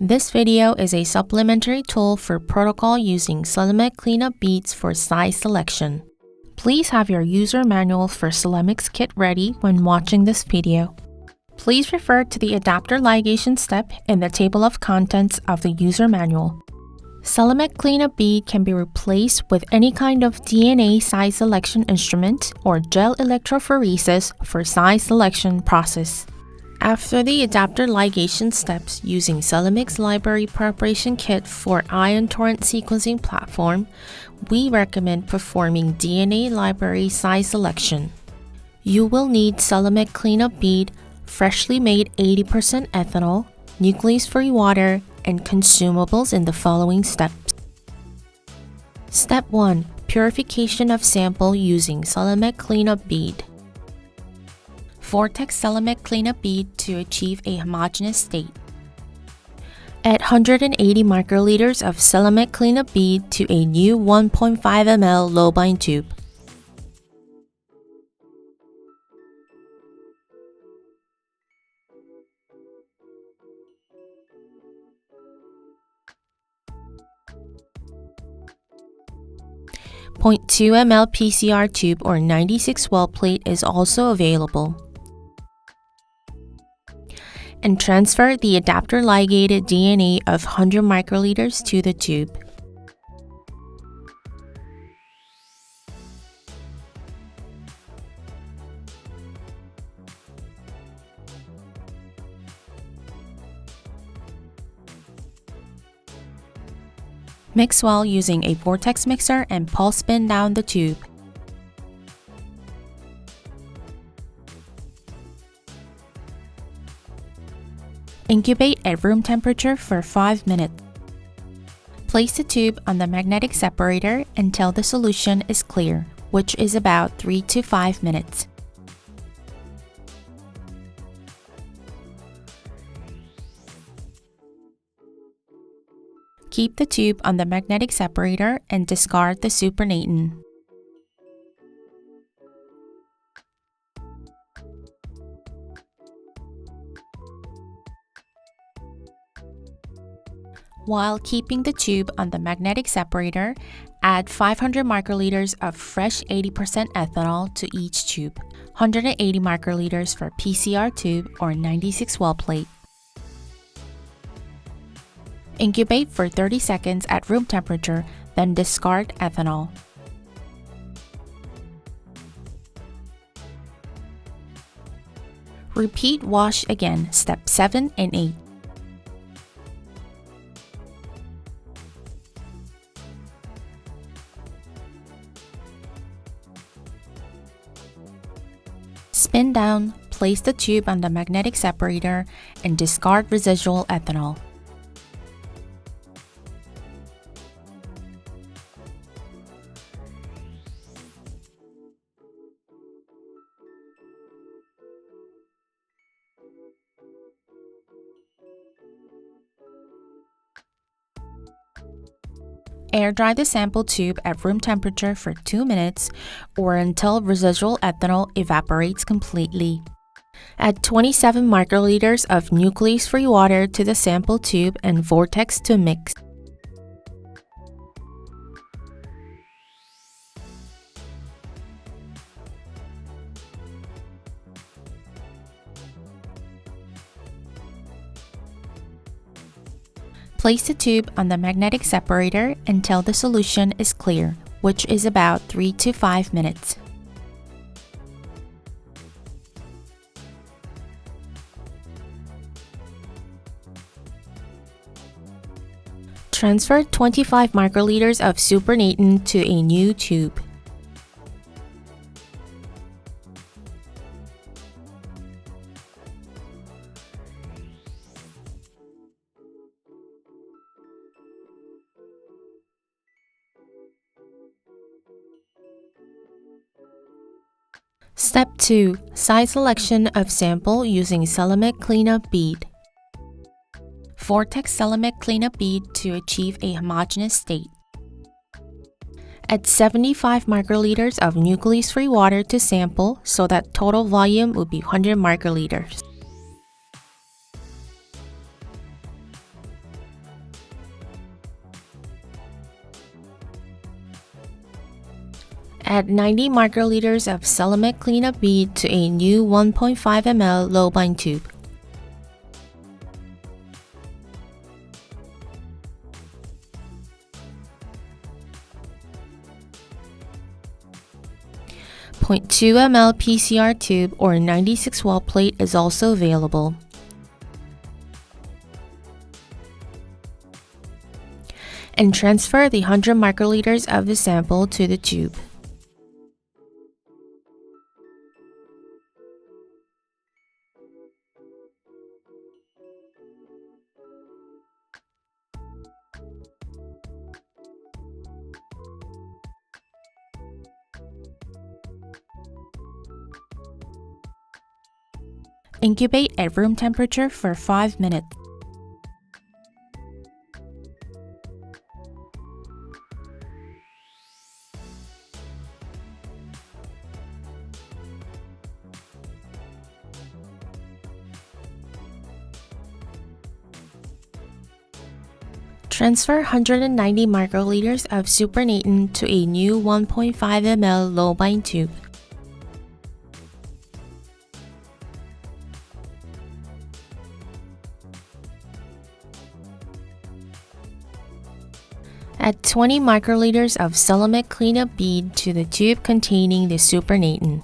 This video is a supplementary tool for protocol using CeleMag Clean-up Beads for size selection. Please have your user manual for Celemics Kit ready when watching this video. Please refer to the adapter ligation step in the table of contents of the user manual. CeleMag Clean-up Bead can be replaced with any kind of DNA size selection instrument or gel electrophoresis for size selection process. After the adapter ligation steps using Celemics Library Preparation Kit for IonTorrent sequencing platform, we recommend performing DNA library size selection. You will need CeleMag Clean-up Bead, freshly made 80% ethanol, nuclease-free water, and consumables in the following steps. Step 1. Purification of sample using CeleMag Clean-up Bead. Vortex CeleMag Clean-up Bead to achieve a homogeneous state. Add 180 microliters of CeleMag Clean-up Bead to a new 1.5 ml low bind tube. .2 ml PCR tube or 96 well plate is also available. And transfer the adapter ligated DNA of 100 microliters to the tube. Mix well using a vortex mixer and pulse spin down the tube. Incubate at room temperature for 5 minutes. Place the tube on the magnetic separator until the solution is clear, which is about 3 to 5 minutes. Keep the tube on the magnetic separator and discard the supernatant. While keeping the tube on the magnetic separator, add 500 microliters of fresh 80% ethanol to each tube, 180 microliters for PCR tube or 96 well plate. Incubate for 30 seconds at room temperature, then discard ethanol. Repeat wash again, step 7 and 8. Spin down, place the tube on the magnetic separator, and discard residual ethanol. Air dry the sample tube at room temperature for 2 minutes or until residual ethanol evaporates completely. Add 27 microliters of nuclease-free water to the sample tube and vortex to mix. Place the tube on the magnetic separator until the solution is clear, which is about 3 to 5 minutes. Transfer 25 microliters of supernatant to a new tube. Step 2. Size selection of sample using CeleMag Clean-up Bead. Vortex CeleMag Clean-up Bead to achieve a homogeneous state. Add 75 microliters of nuclease-free water to sample so that total volume would be 100 microliters. Add 90 microliters of CeleMag Clean-up Bead to a new 1.5 ml low bind tube. .2 ml PCR tube or 96 well plate is also available. And transfer the 100 microliters of the sample to the tube. Incubate at room temperature for 5 minutes. Transfer 190 microliters of supernatant to a new 1.5 ml low bind tube. Add 20 microliters of CeleMag Clean-up Bead to the tube containing the supernatant.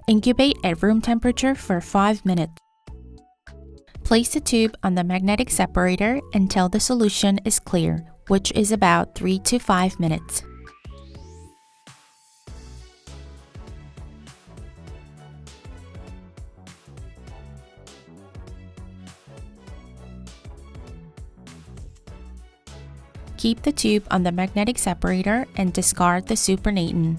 Incubate at room temperature for 5 minutes. Place the tube on the magnetic separator until the solution is clear, which is about 3 to 5 minutes. Keep the tube on the magnetic separator and discard the supernatant.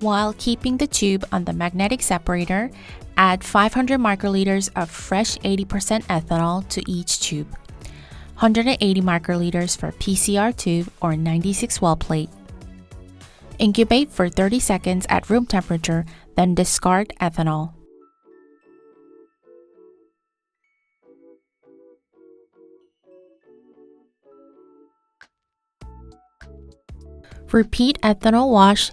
While keeping the tube on the magnetic separator, add 500 microliters of fresh 80% ethanol to each tube, 180 microliters for PCR tube or 96 well plate. Incubate for 30 seconds at room temperature, then discard ethanol. Repeat ethanol wash.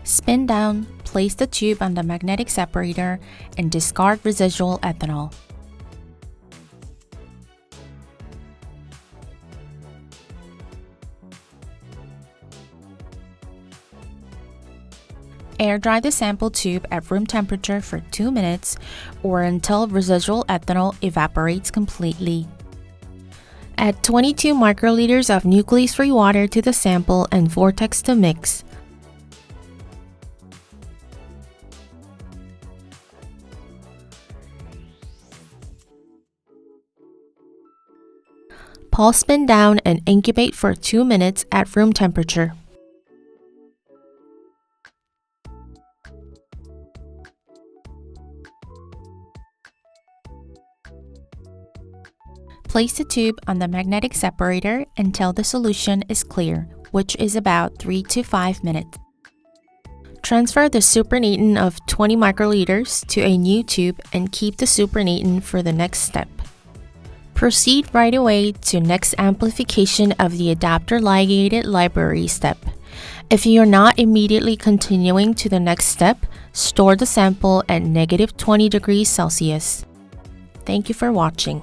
Spin down, place the tube on the magnetic separator, and discard residual ethanol. Air dry the sample tube at room temperature for 2 minutes or until residual ethanol evaporates completely. Add 22 microliters of nuclease-free water to the sample and vortex to mix. Pulse spin down and incubate for 2 minutes at room temperature. Place the tube on the magnetic separator until the solution is clear, which is about 3 to 5 minutes. Transfer the supernatant of 20 microliters to a new tube and keep the supernatant for the next step. Proceed right away to next amplification of the adapter ligated library step. If you are not immediately continuing to the next step, store the sample at -20 degrees Celsius. Thank you for watching.